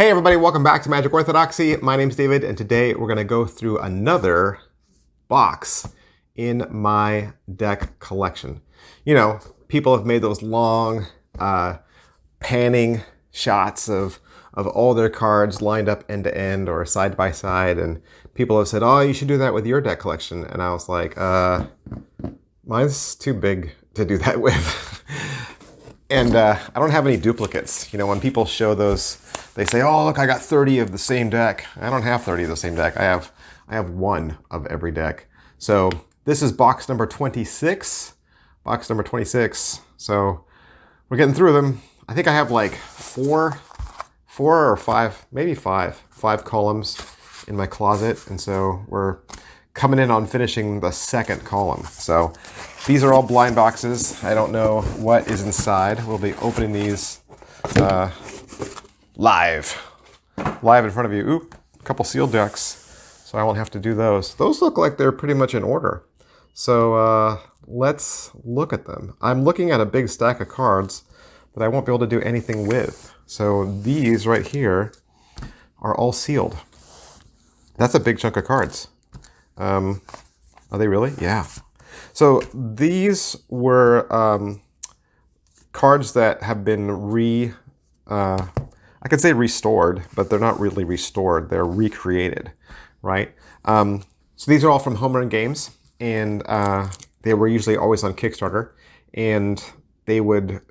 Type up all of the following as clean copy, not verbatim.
Hey everybody, welcome back to Magic Orthodoxy. My name's David, and today we're going to go through another box in my deck collection. You know, people have made those long panning shots of all their cards lined up end to end or side by side, and people have said, oh, you should do that with your deck collection. And I was like, mine's too big to do that with. And I don't have any duplicates. You know, when people show those, they say, oh, look, I got 30 of the same deck. I don't have 30 of the same deck. I have one of every deck. So this is box number 26. Box number 26. So we're getting through them. I think I have like four or five, maybe five columns in my closet. And so we're coming in on finishing the second column. So these are all blind boxes. I don't know what is inside. We'll be opening these live in front of you. Oop, a couple sealed decks, so I won't have to do those. Those look like they're pretty much in order. So let's look at them. I'm looking at a big stack of cards that I won't be able to do anything with. So these right here are all sealed. That's a big chunk of cards. Are they really? Yeah. So these were cards that have been I could say restored, but they're not really restored. They're recreated, right? So these are all from Home Run Games, and they were usually always on Kickstarter, and they would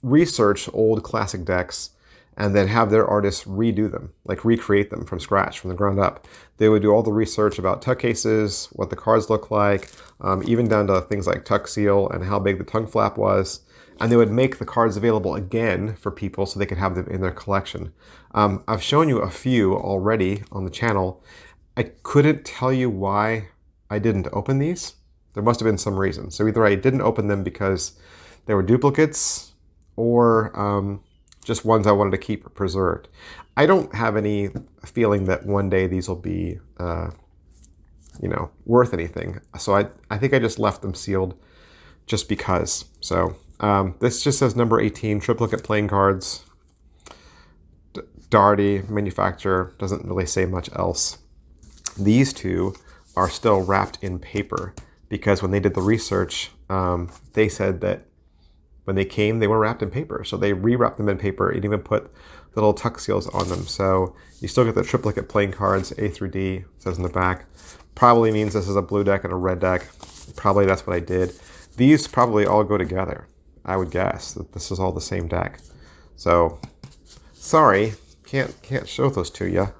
research old classic decks and then have their artists redo them, like recreate them from scratch, from the ground up. They would do all the research about tuck cases, what the cards look like, even down to things like tuck seal and how big the tongue flap was. And they would make the cards available again for people so they could have them in their collection. I've shown you a few already on the channel. I couldn't tell you why I didn't open these. There must have been some reason. So either I didn't open them because they were duplicates, or just ones I wanted to keep preserved. I don't have any feeling that one day these will be, worth anything. So I think I just left them sealed just because. So this just says number 18, triplicate playing cards. Doherty, manufacturer, doesn't really say much else. These two are still wrapped in paper because when they did the research, they said that when they came, they were wrapped in paper. So they rewrapped them in paper and even put the little tuck seals on them. So you still get the triplicate playing cards, A through D, it says in the back. Probably means this is a blue deck and a red deck. Probably that's what I did. These probably all go together. I would guess that this is all the same deck. So sorry, can't show those to you.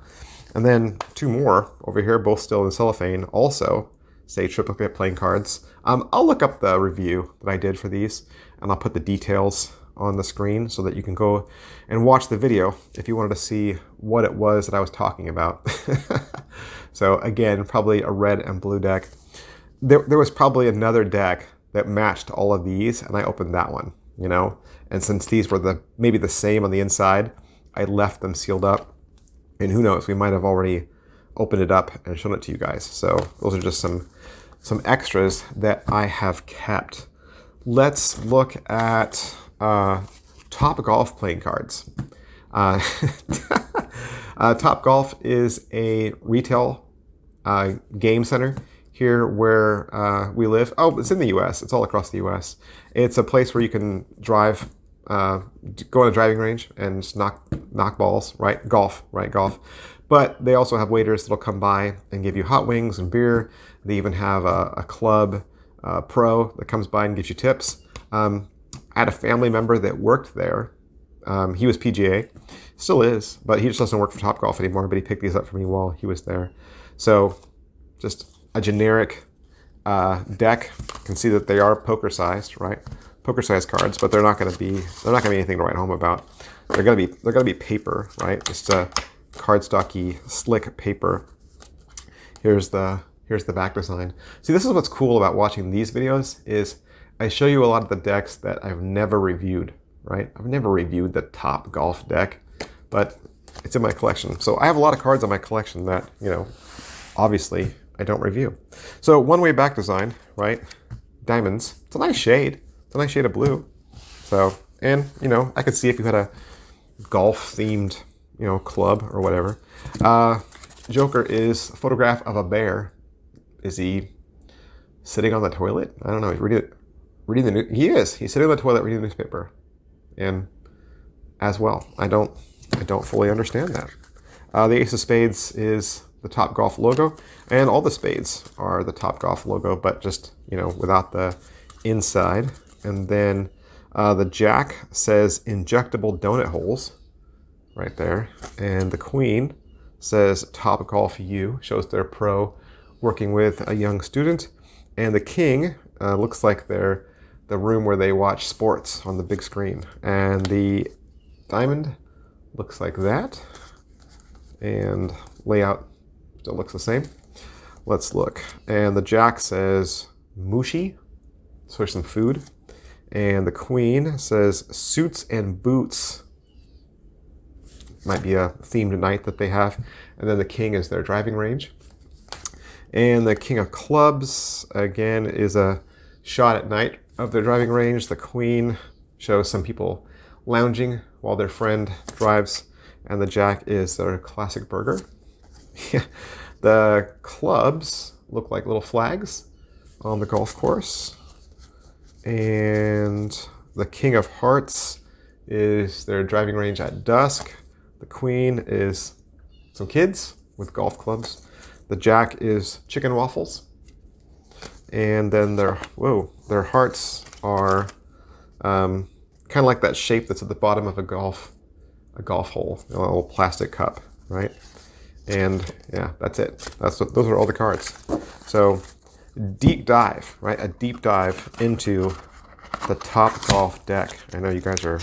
And then two more over here, both still in cellophane, also say triplicate playing cards. I'll look up the review that I did for these, and I'll put the details on the screen so that you can go and watch the video if you wanted to see what it was that I was talking about. So again, probably a red and blue deck. There was probably another deck that matched all of these, and I opened that one, you know? And since these were maybe the same on the inside, I left them sealed up. And who knows, we might have already opened it up and shown it to you guys. So those are just some extras that I have kept. Let's look at Top Golf playing cards. Top Golf is a retail game center here where we live. Oh, it's in the U.S. It's all across the U.S. It's a place where you can drive, go on a driving range and just knock balls, right? Golf. But they also have waiters that'll come by and give you hot wings and beer. They even have a club pro that comes by and gives you tips. I had a family member that worked there. He was PGA, still is, but he just doesn't work for Top Golf anymore, but he picked these up for me while he was there. So just a generic deck. You can see that they are poker sized, right? Poker sized cards, but they're not going to be anything to write home about. They're going to be paper, right? Just a cardstocky, slick paper. Here's the back design. See, this is what's cool about watching these videos is I show you a lot of the decks that I've never reviewed, right? I've never reviewed the Top Golf deck, but it's in my collection. So I have a lot of cards in my collection that, you know, obviously I don't review. So one-way back design, right? Diamonds. It's a nice shade. It's a nice shade of blue. So, and, you know, I could see if you had a golf-themed club or whatever. Joker is a photograph of a bear. Is he sitting on the toilet? I don't know. He's reading the news. He is. He's sitting on the toilet reading the newspaper, and as well, I don't fully understand that. The Ace of Spades is the Topgolf logo, and all the spades are the Topgolf logo, but just without the inside. And then the Jack says injectable donut holes right there, and the Queen says Topgolf U, shows they're pro working with a young student, and the King looks like they're the room where they watch sports on the big screen, and the Diamond looks like that, and layout still looks the same. Let's look. And the Jack says Mushi, so there's some food. And the Queen says suits and boots. Might be a theme tonight that they have. And then the King is their driving range. And the King of Clubs, again, is a shot at night of their driving range. The Queen shows some people lounging while their friend drives. And the Jack is their classic burger. The clubs look like little flags on the golf course. And the King of Hearts is their driving range at dusk. The Queen is some kids with golf clubs. The Jack is chicken waffles. And then their hearts are kind of like that shape that's at the bottom of a golf hole, a little plastic cup, right? And yeah, that's it. Those are all the cards. So deep dive, right? A deep dive into the Topgolf deck. I know you guys are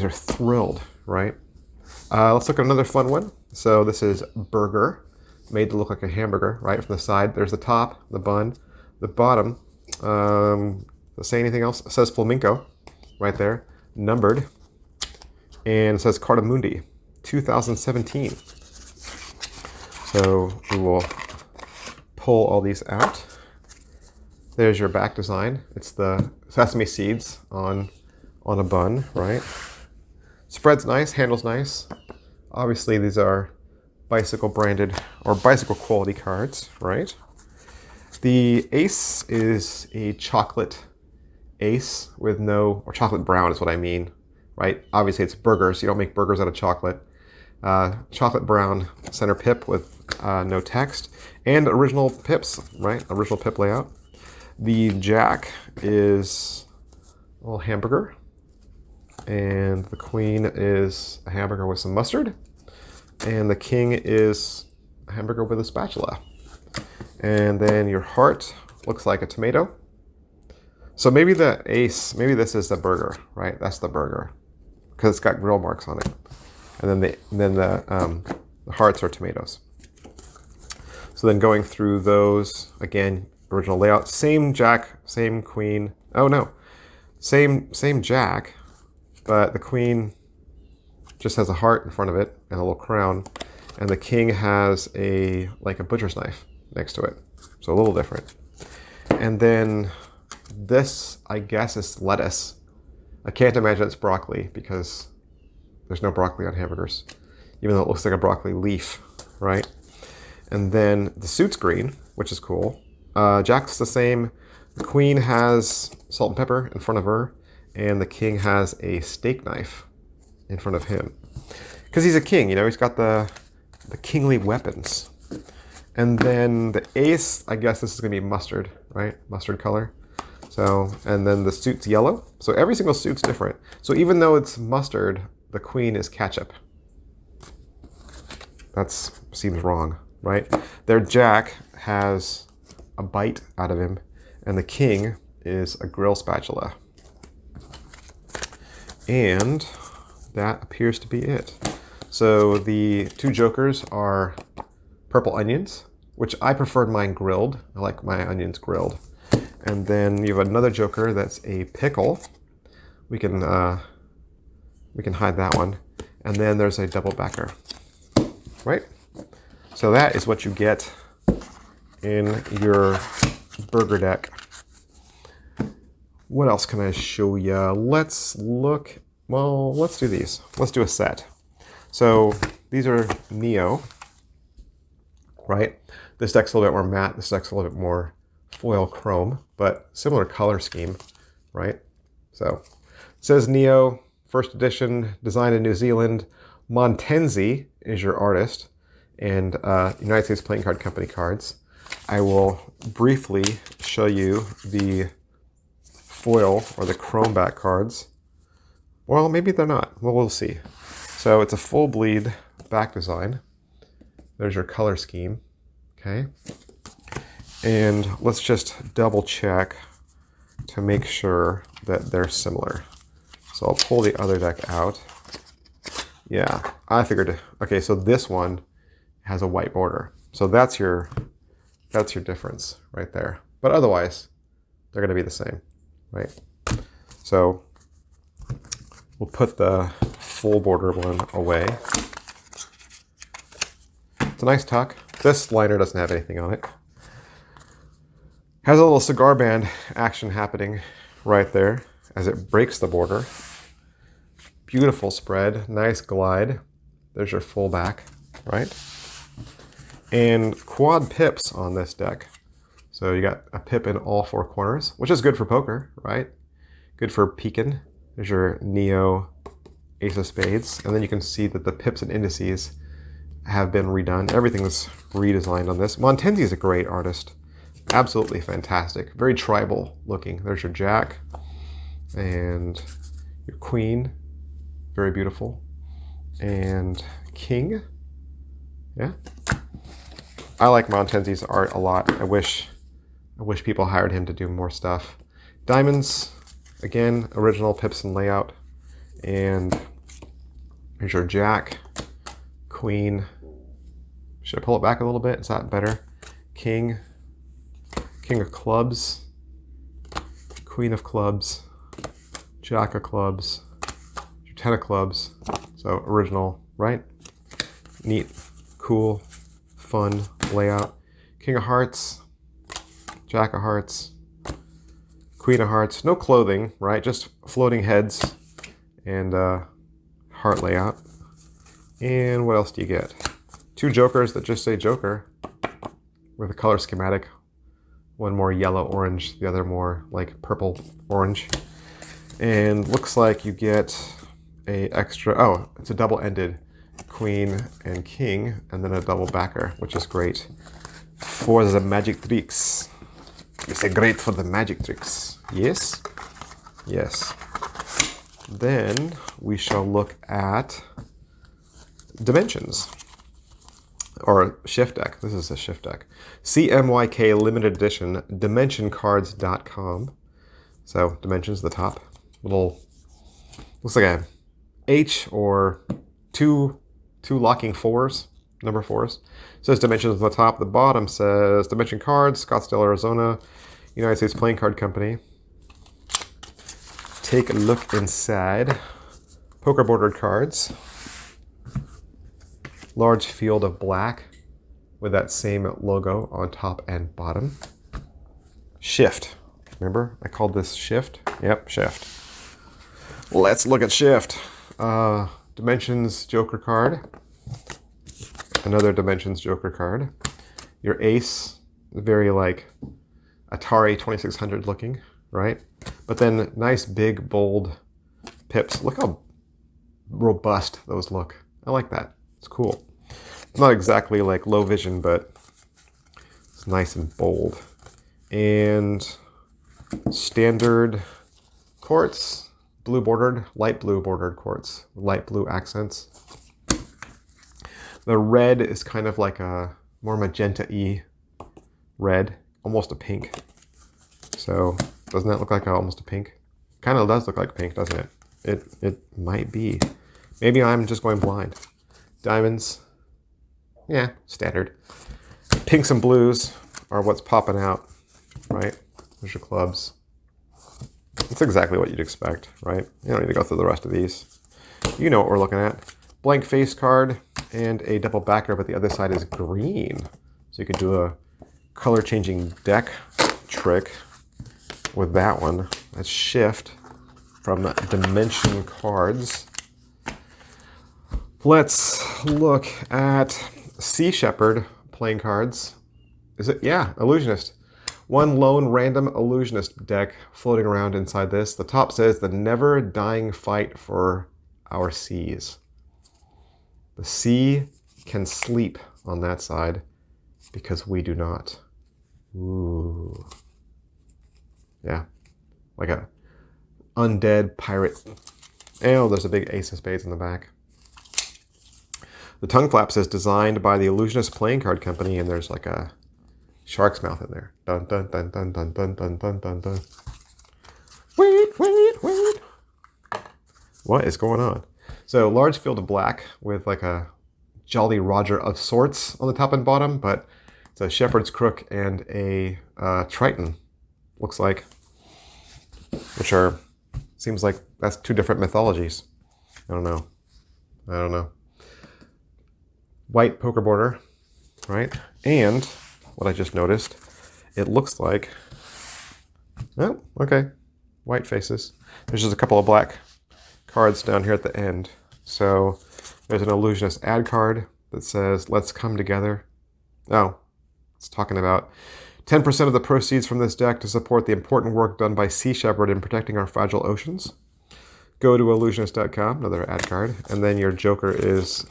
thrilled, right? Let's look at another fun one. So this is burger, made to look like a hamburger, right? From the side, there's the top, the bun, the bottom. Does it say anything else? It says flamenco, right there, numbered, and it says Carta Mundi, 2017. So we will pull all these out. There's your back design. It's the sesame seeds on a bun, right? Spread's nice, handle's nice. Obviously these are bicycle branded or bicycle quality cards, right? The ace is a chocolate ace with or chocolate brown is what I mean, right? Obviously it's burgers, you don't make burgers out of chocolate. Chocolate brown center pip with no text, and original pips, right? Original pip layout. The Jack is a little hamburger, and the Queen is a hamburger with some mustard, and the King is a hamburger with a spatula. And then your heart looks like a tomato. So maybe the ace, maybe this is the burger, right? That's the burger because it's got grill marks on it. And then the hearts are tomatoes. So then going through those, again, original layout, same Jack, same Queen. Oh no, same Jack, but the Queen just has a heart in front of it and a little crown, and the King has like a butcher's knife next to it. So a little different. And then this, I guess, is lettuce. I can't imagine it's broccoli because there's no broccoli on hamburgers, even though it looks like a broccoli leaf, right? And then the suit's green, which is cool. Jack's the same. The Queen has salt and pepper in front of her, and the King has a steak knife in front of him. Because he's a king, he's got the kingly weapons. And then the ace, I guess this is going to be mustard, right? Mustard color. So, and then the suit's yellow. So every single suit's different. So even though it's mustard, the Queen is ketchup. That seems wrong, right? Their Jack has a bite out of him, and the King is a grill spatula. And that appears to be it. So the two jokers are purple onions, which I preferred mine grilled. I like my onions grilled. And then you have another joker that's a pickle. We can hide that one. And then there's a double backer, right? So that is what you get in your burger deck. What else can I show you? Let's look, well, let's do these. Let's do a set. So these are Neo, right? This deck's a little bit more matte. This deck's a little bit more foil chrome, but similar color scheme, right? So it says Neo, first edition, designed in New Zealand. Montenzi is your artist, and United States Playing Card Company cards. I will briefly show you the foil or the chrome back cards. Well, maybe they're not. Well, we'll see. So it's a full bleed back design. There's your color scheme. Okay. And let's just double check to make sure that they're similar. So I'll pull the other deck out. Yeah, I figured. Okay, so this one has a white border. So that's your difference right there. But otherwise, they're going to be the same, right? So we'll put the full border one away. It's a nice tuck. This liner doesn't have anything on it. Has a little cigar band action happening right there as it breaks the border. Beautiful spread, nice glide. There's your full back, right? And quad pips on this deck. So you got a pip in all four corners, which is good for poker, right? Good for peeking. There's your Neo Ace of Spades. And then you can see that the pips and indices have been redone. Everything's redesigned on this. Montenzi is a great artist. Absolutely fantastic. Very tribal looking. There's your Jack and your Queen. Very beautiful. And King. Yeah. I like Montenzi's art a lot. I wish people hired him to do more stuff. Diamonds, again, original pips and layout. And here's your Jack, Queen. Should I pull it back a little bit? Is that better? King, King of Clubs, Queen of Clubs, Jack of Clubs, Ten of Clubs. So original, right? Neat, cool, fun layout. King of Hearts, Jack of Hearts, Queen of Hearts. No clothing, right? Just floating heads and heart layout. And what else do you get? Two jokers that just say Joker with a color schematic. One more yellow-orange, the other more like purple-orange. And looks like you get a extra, oh, it's a double-ended Queen and King, and then a double backer, which is great for the magic tricks. It's great for the magic tricks. Yes? Yes. Then we shall look at dimensions. Or shift deck. This is a shift deck. CMYK limited edition, dimensioncards.com. So dimensions, the top. Little, looks like a H or two locking fours, number fours. It says dimensions on the top. The bottom says Dimension Cards, Scottsdale, Arizona, United States Playing Card Company. Take a look inside. Poker bordered cards. Large field of black with that same logo on top and bottom. Shift. Remember, I called this shift? Yep, shift. Let's look at shift. Dimensions Joker card. Another Dimensions Joker card. Your ace, very like Atari 2600 looking, right? But then nice big bold pips. Look how robust those look. I like that. It's cool. It's not exactly like low vision, but it's nice and bold. And standard quartz, blue bordered, light blue bordered quartz, light blue accents. The red is kind of like a more magenta-y red, almost a pink. So doesn't that look like almost a pink? Kind of does look like pink, doesn't it? It might be. Maybe I'm just going blind. Diamonds, yeah, standard. Pinks and blues are what's popping out, right? There's your clubs. That's exactly what you'd expect, right? You don't need to go through the rest of these. You know what we're looking at. Blank face card and a double backer, but the other side is green. So you could do a color changing deck trick with that one. That's shift from Dimension Cards. Let's look at Sea Shepherd playing cards. Is it? Yeah, Illusionist. One lone random Illusionist deck floating around inside this. The top says, the never dying fight for our seas. The sea can sleep on that side because we do not. Ooh. Yeah, like a undead pirate. Oh, there's a big ace of spades in the back. The tongue flap says designed by the Illusionist Playing Card Company, and there's like a shark's mouth in there. Dun dun dun dun dun dun dun dun dun dun. Wait, wait, wait. What is going on? So large field of black with like a Jolly Roger of sorts on the top and bottom, but it's a shepherd's crook and a triton, looks like, which are, seems like that's two different mythologies. I don't know. White poker border, right? And what I just noticed, it looks like, oh, okay, white faces. There's just a couple of black cards down here at the end. So there's an Illusionist ad card that says, let's come together. Oh, it's talking about 10% of the proceeds from this deck to support the important work done by Sea Shepherd in protecting our fragile oceans. Go to illusionist.com, another ad card, and then your joker is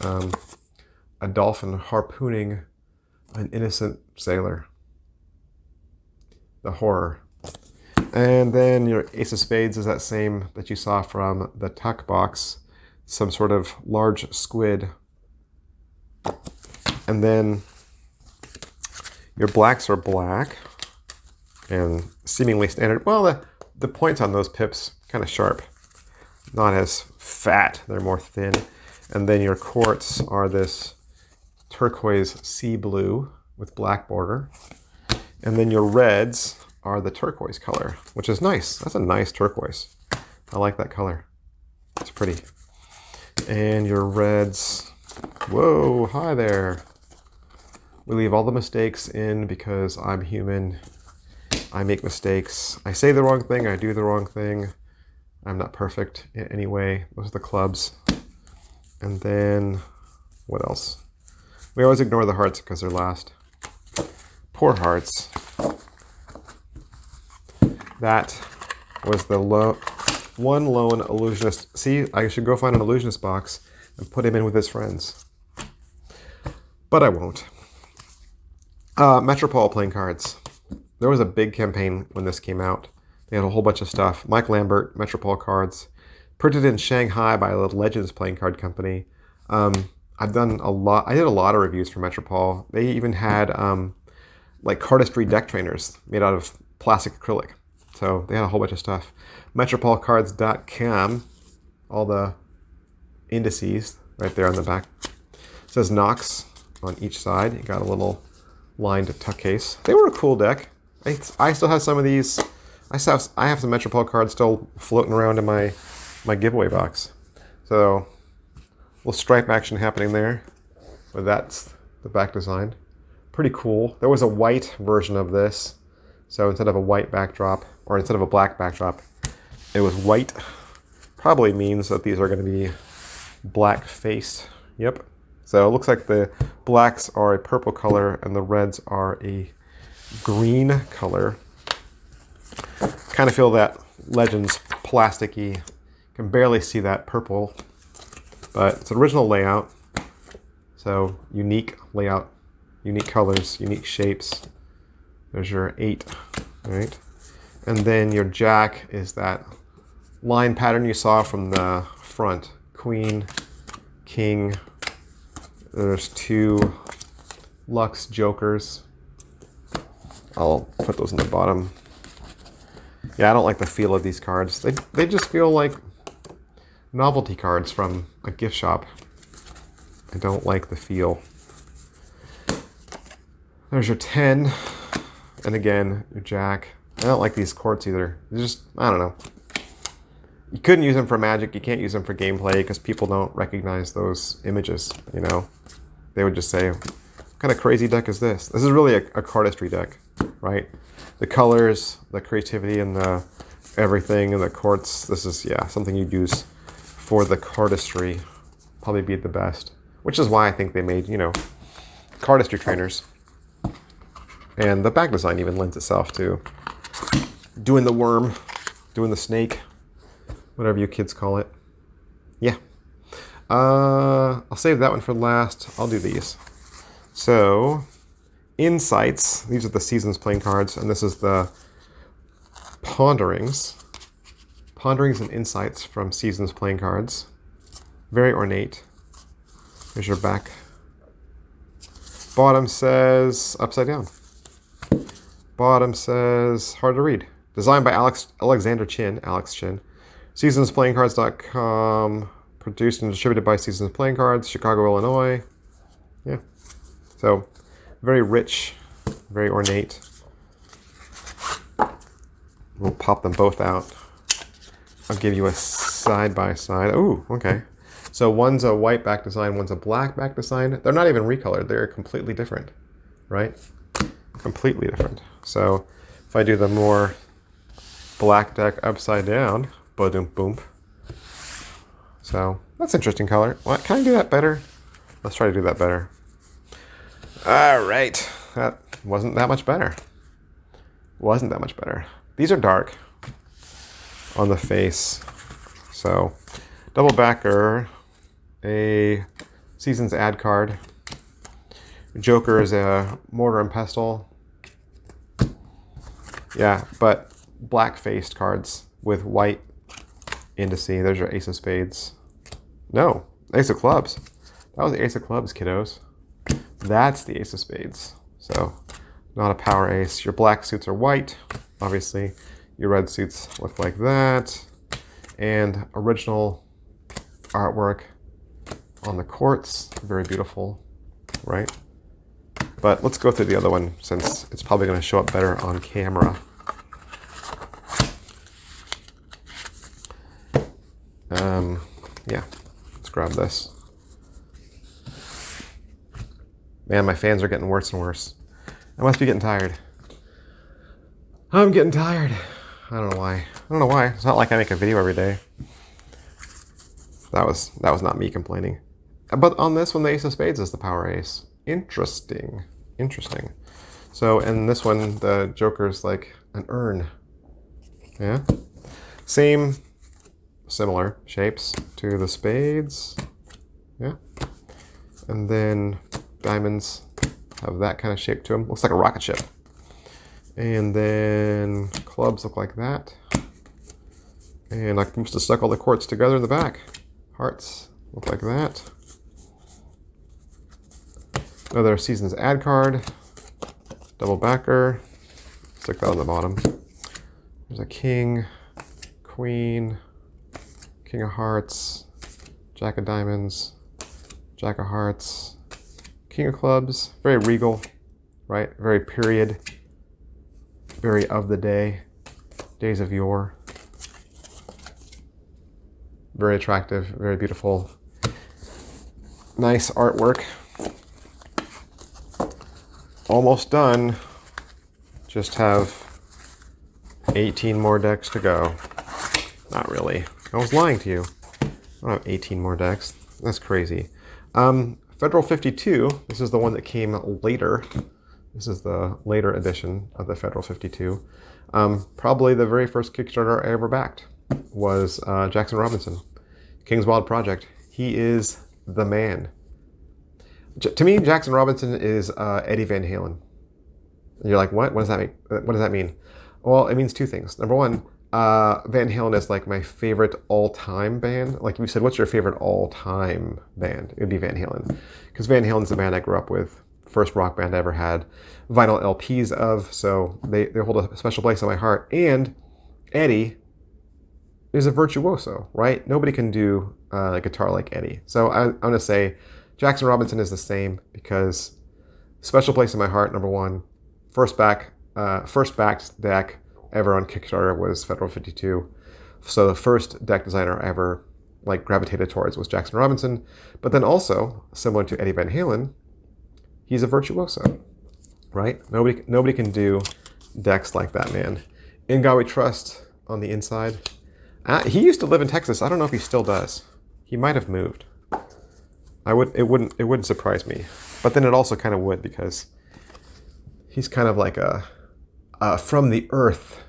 a dolphin harpooning an innocent sailor. The horror. And then your ace of spades is that same that you saw from the tuck box, some sort of large squid. And then your blacks are black and seemingly standard. Well, the points on those pips kind of sharp, not as fat, they're more thin. And then your quartz are this turquoise sea blue with black border. And then your reds are the turquoise color, which is nice. That's a nice turquoise. I like that color. It's pretty. And your reds, whoa, hi there. We leave all the mistakes in because I'm human. I make mistakes. I say the wrong thing, I do the wrong thing. I'm not perfect in any way. Those are the clubs. And then, what else? We always ignore the hearts because they're last. Poor hearts. That was the one lone illusionist. See, I should go find an illusionist box and put him in with his friends. But I won't. Metropole playing cards. There was a big campaign when this came out. They had a whole bunch of stuff. Mike Lambert, Metropole cards. Printed in Shanghai by the Legends Playing Card Company. I did a lot of reviews for Metropole. They even had like cardistry deck trainers made out of plastic acrylic. So they had a whole bunch of stuff. Metropolecards.com, all the indices right there on the back. It says Knox on each side. You got a little lined tuck case. They were a cool deck. I still have some of these. I have some Metropole cards still floating around in my giveaway box. So little stripe action happening there. But that's the back design. Pretty cool. There was a white version of this. So instead of a white backdrop, or instead of a black backdrop, it was white. Probably means that these are going to be black faced. Yep. So it looks like the blacks are a purple color and the reds are a green color. Kind of feel that Legends plasticky. Can barely see that purple, but it's an original layout. So unique layout, unique colors, unique shapes. There's your 8, right? And then your jack is that line pattern you saw from the front. Queen, king. There's 2 Lux jokers. I'll put those in the bottom. Yeah, I don't like the feel of these cards. They just feel like novelty cards from a gift shop. I don't like the feel. There's your 10. And again, your jack. I don't like these courts either. They're just, I don't know. You couldn't use them for Magic. You can't use them for gameplay because people don't recognize those images, you know. They would just say, what kind of crazy deck is this? This is really a cardistry deck, right? The colors, the creativity, and the everything, and the courts. This is, yeah, something you'd use for the cardistry. probably be the best, which is why I think they made, you know, cardistry trainers. And the back design even lends itself to doing the worm, doing the snake, whatever you kids call it. Yeah. I'll save that one for last. I'll do these. So, Insights. These are the Seasons playing cards, and this is the Ponderings. Ponderings and Insights from Seasons playing cards. Very ornate. Here's your back. Bottom says upside down. Bottom says hard to read. Designed by Alexander Chin, Alex Chin. SeasonsPlayingCards.com. Produced and distributed by Seasons Playing Cards, Chicago, Illinois. Yeah. So, very rich, very ornate. We'll pop them both out. I'll give you a side by side. Ooh, okay. So one's a white back design, one's a black back design. They're not even recolored. They're completely different, right? Completely different. So if I do the more black deck upside down, boom, boom. So that's interesting color. What? Can I do that better? Let's try to do that better. All right. That wasn't that much better. Wasn't that much better. These are dark on the face. So double backer, a Seasons ad card. Joker is a mortar and pestle. Yeah, but black-faced cards with white indice. There's your Ace of Spades. No, Ace of Clubs. That was the Ace of Clubs, kiddos. That's the Ace of Spades. So, not a power ace. Your black suits are white, obviously. Your red suits look like that. And original artwork on the quartz. Very beautiful, right? But let's go through the other one since it's probably going to show up better on camera. Yeah, let's grab this. Man, my fans are getting worse and worse. I must be getting tired. I'm getting tired. I don't know why. I don't know why. It's not like I make a video every day. That was not me complaining. But on this one, the Ace of Spades is the power ace. Interesting. Interesting. So in this one, the Joker's like an urn. Yeah. Same, similar shapes to the spades. Yeah. And then diamonds have that kind of shape to them. Looks like a rocket ship. And then clubs look like that. And I must have stuck all the quartz together in the back. Hearts look like that. Another Seasons ad card. Double backer. Stick that on the bottom. There's a king, queen, king of hearts, jack of diamonds, jack of hearts, king of clubs. Very regal, right? Very period. Very of the day. Days of yore. Very attractive, very beautiful. Nice artwork. Almost done. Just have 18 more decks to go. Not really. I was lying to you. I don't have 18 more decks. That's crazy. Federal 52, this is the one that came later. This is the later edition of the Federal 52. Probably the very first Kickstarter I ever backed was Jackson Robinson. King's Wild Project. He is the man. To me, Jackson Robinson is Eddie Van Halen. And you're like, what? What does that mean? What does that mean? Well, it means two things. Number one, Van Halen is like my favorite all-time band. Like you said, what's your favorite all-time band? It would be Van Halen. Because Van Halen's the band I grew up with. First rock band I ever had vinyl LPs of. So they hold a special place in my heart. And Eddie is a virtuoso, right? Nobody can do a guitar like Eddie. So I'm going to say Jackson Robinson is the same because special place in my heart, number one. First backed deck ever on Kickstarter was Federal 52. So the first deck designer I ever gravitated towards was Jackson Robinson. But then also, similar to Eddie Van Halen, he's a virtuoso, right? Nobody can do decks like that, man. In God We Trust on the inside. He used to live in Texas. I don't know if he still does. He might have moved. It wouldn't surprise me. But then it also kind of would, because he's kind of like a from the earth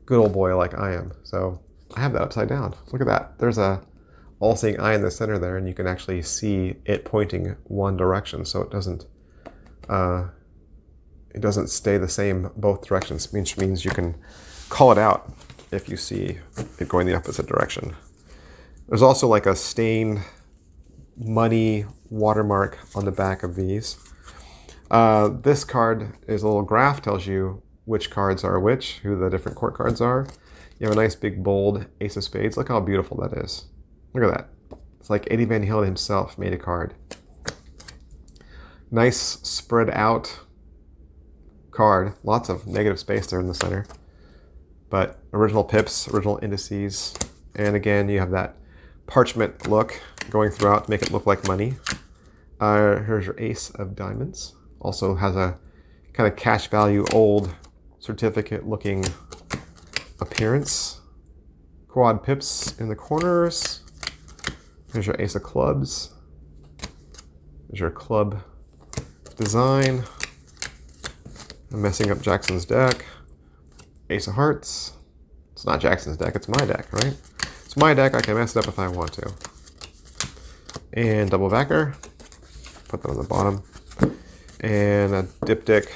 good old boy like I am. So I have that upside down. Look at that. There's a all-seeing eye in the center there, and you can actually see it pointing one direction, so it doesn't stay the same both directions, which means you can call it out if you see it going the opposite direction. There's also like a stained money watermark on the back of these. This card is a little graph, tells you which cards are which, who the different court cards are. You have a nice big bold ace of spades. Look how beautiful that is. Look at that. It's like Eddie Van Halen himself made a card. Nice spread out card. Lots of negative space there in the center. But original pips, original indices. And again, you have that parchment look going throughout to make it look like money. Here's your ace of diamonds. Also has a kind of cash value old certificate looking appearance. Quad pips in the corners. Here's your ace of clubs. There's your club design. I'm messing up Jackson's deck. Ace of hearts. It's not Jackson's deck, it's my deck, right? It's my deck, I can mess it up if I want to. And double backer. Put that on the bottom. And a diptych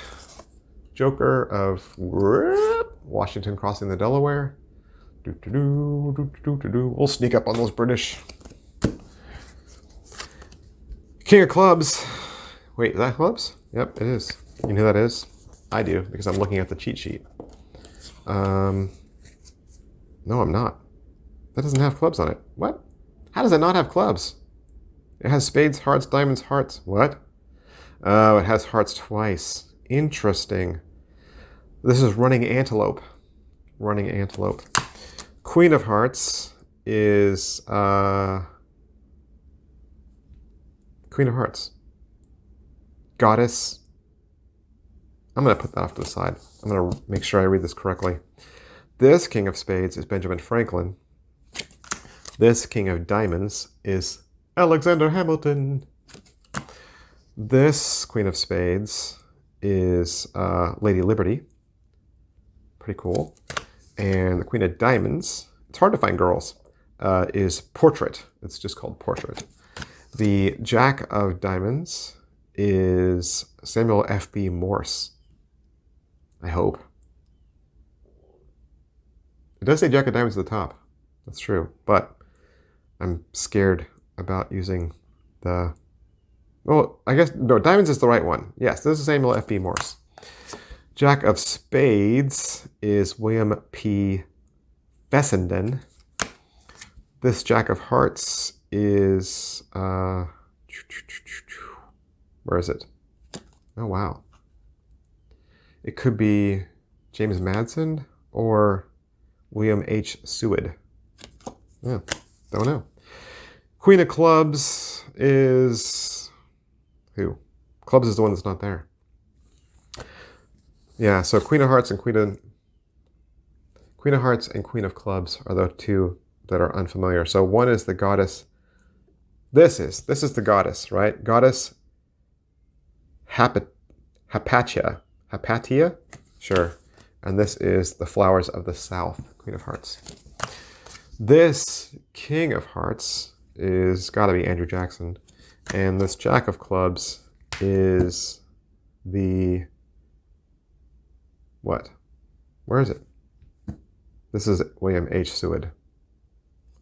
joker of Washington crossing the Delaware. We'll sneak up on those British. King of clubs. Wait, is that clubs? Yep, it is. You know who that is? I do, because I'm looking at the cheat sheet. No, I'm not. That doesn't have clubs on it. What? How does it not have clubs? It has spades, hearts, diamonds, hearts. What? Oh, it has hearts twice. Interesting. This is running antelope. Running antelope. Queen of hearts is Queen of hearts. Goddess. I'm going to put that off to the side. I'm going to make sure I read this correctly. This King of Spades is Benjamin Franklin. This King of Diamonds is Alexander Hamilton. This Queen of Spades is Lady Liberty. Pretty cool. And the Queen of Diamonds, it's hard to find girls, is Portrait. It's just called Portrait. The Jack of Diamonds is Samuel F.B. Morse. I hope. It does say Jack of Diamonds at the top. That's true. But I'm scared about using the... Well, I guess... No, Diamonds is the right one. Yes, this is Samuel F.B. Morse. Jack of Spades is William P. Fessenden. This Jack of Hearts is... where is it? Oh, wow. It could be James Madsen or William H. Seward. Yeah, don't know. Queen of Clubs is... Who? Clubs is the one that's not there. Yeah, so Queen of Hearts and Queen of Hearts and Queen of Clubs are the two that are unfamiliar. So one is the goddess. This is the goddess, right? Goddess Hypatia. Hypatia? Sure. And this is the Flowers of the South, Queen of Hearts. This King of Hearts is got to be Andrew Jackson. And this Jack of Clubs is the... What? Where is it? This is William H. Seward.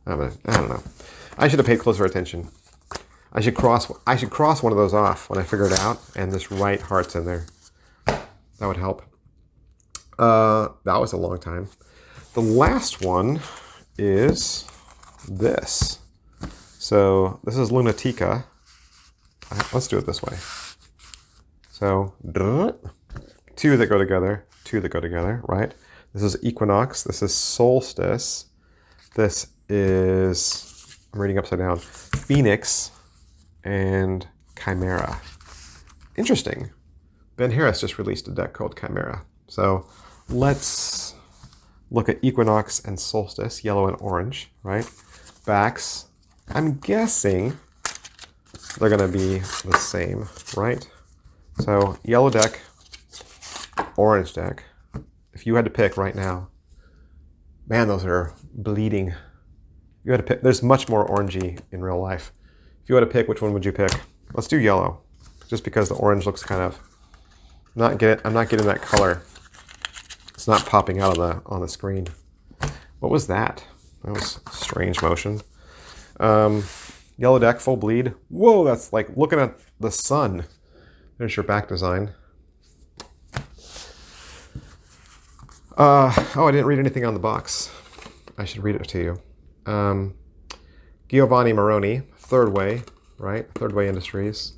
I don't know. I should have paid closer attention. I should cross one of those off when I figure it out and just write hearts in there. That would help. That was a long time. The last one is this. So this is Lunatica. Let's do it this way. So two that go together, right? This is equinox. This is solstice. This is, I'm reading upside down, phoenix and chimera. Interesting. Ben Harris just released a deck called Chimera. So let's look at equinox and solstice, yellow and orange, right? Backs. I'm guessing they're going to be the same, right? So yellow deck, orange deck. If you had to pick right now, man, those are bleeding. You had to pick. There's much more orangey in real life. If you had to pick, which one would you pick? Let's do yellow, just because the orange looks kind of I'm not getting that color. It's not popping out on the screen. What was that? That was strange motion. Yellow deck, full bleed. Whoa, that's like looking at the sun. There's your back design. Oh, I didn't read anything on the box. I should read it to you. Giovanni Moroni, Third Way, right? Third Way Industries.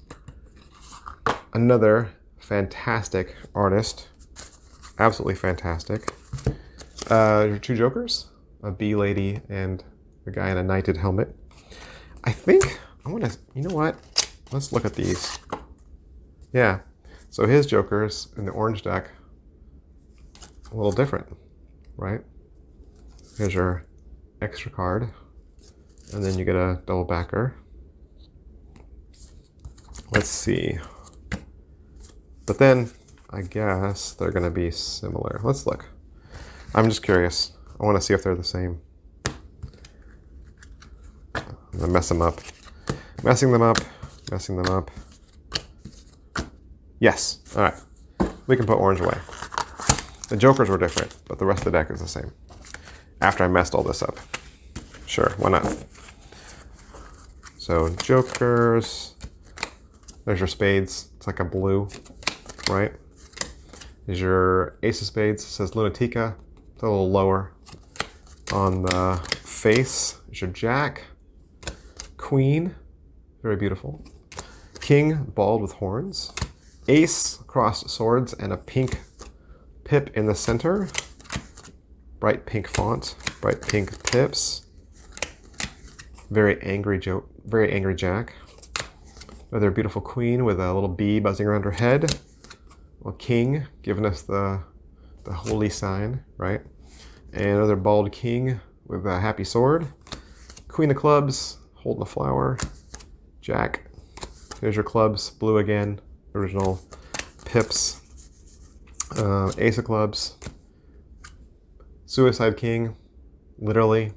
Another fantastic artist. Absolutely fantastic. Your two jokers, a bee lady and a guy in a knighted helmet. I think I want to, you know what? Let's look at these. Yeah. So his jokers in the orange deck, a little different, right? Here's your extra card. And then you get a double backer. Let's see. But then I guess they're going to be similar. Let's look. I'm just curious. I want to see if they're the same. I'm going to mess them up. Messing them up. Messing them up. Yes. All right. We can put orange away. The jokers were different, but the rest of the deck is the same. After I messed all this up. Sure, why not? So jokers. There's your spades. It's like a blue, right? There's your ace of spades. It says Lunatica. It's a little lower on the face. There's your jack. Queen. Very beautiful. King, bald with horns. Ace, crossed swords, and a pink pip in the center. Bright pink font. Bright pink pips. Very angry jack. Another beautiful queen with a little bee buzzing around her head. Well, king, giving us the holy sign, right? And another bald king with a happy sword. Queen of clubs, holding a flower. Jack. Here's your clubs, blue again. Original pips. Ace of clubs. Suicide king, literally,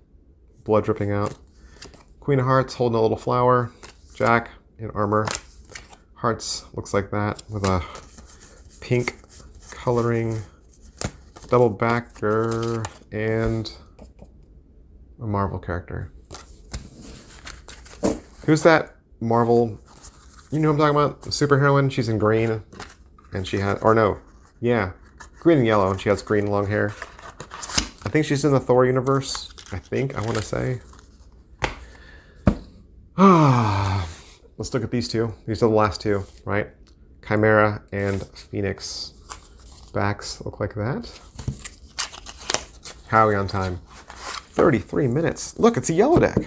blood dripping out. Queen of hearts holding a little flower. Jack in armor. Hearts looks like that with a pink coloring. Double backer and a Marvel character. Who's that Marvel? You know what I'm talking about? The superheroine. She's in green, and she had, or no, yeah, green and yellow, and she has green long hair. I think she's in the Thor universe. I want to say. Let's look at these two. These are the last two, right? Chimera and Phoenix. Backs look like that. How are we on time? 33 minutes. Look, it's a yellow deck.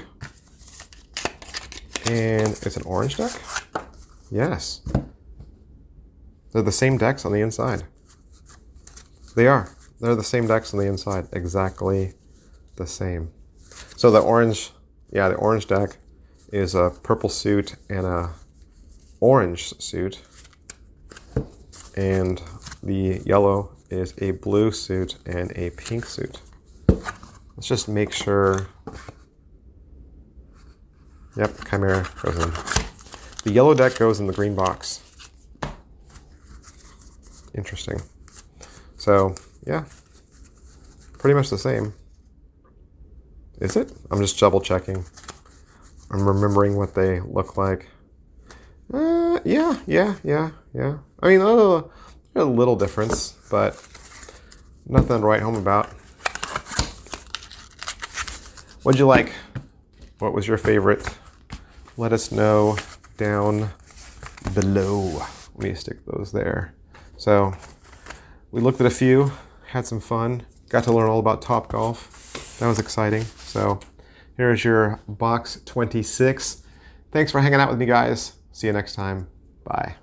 And it's an orange deck? Yes. They're the same decks on the inside. They are. They're the same decks on the inside. Exactly the same. So the orange deck is a purple suit and a orange suit. And the yellow is a blue suit and a pink suit. Let's just make sure. Yep, Chimera goes in. The yellow deck goes in the green box. Interesting. So, yeah. Pretty much the same. Is it? I'm just double checking. I'm remembering what they look like. Yeah. I mean, there's a little difference, but nothing to write home about. What'd you like? What was your favorite? Let us know down below. Let me stick those there. So we looked at a few, had some fun, got to learn all about Topgolf. That was exciting. So here's your box 26. Thanks for hanging out with me, guys. See you next time. Bye.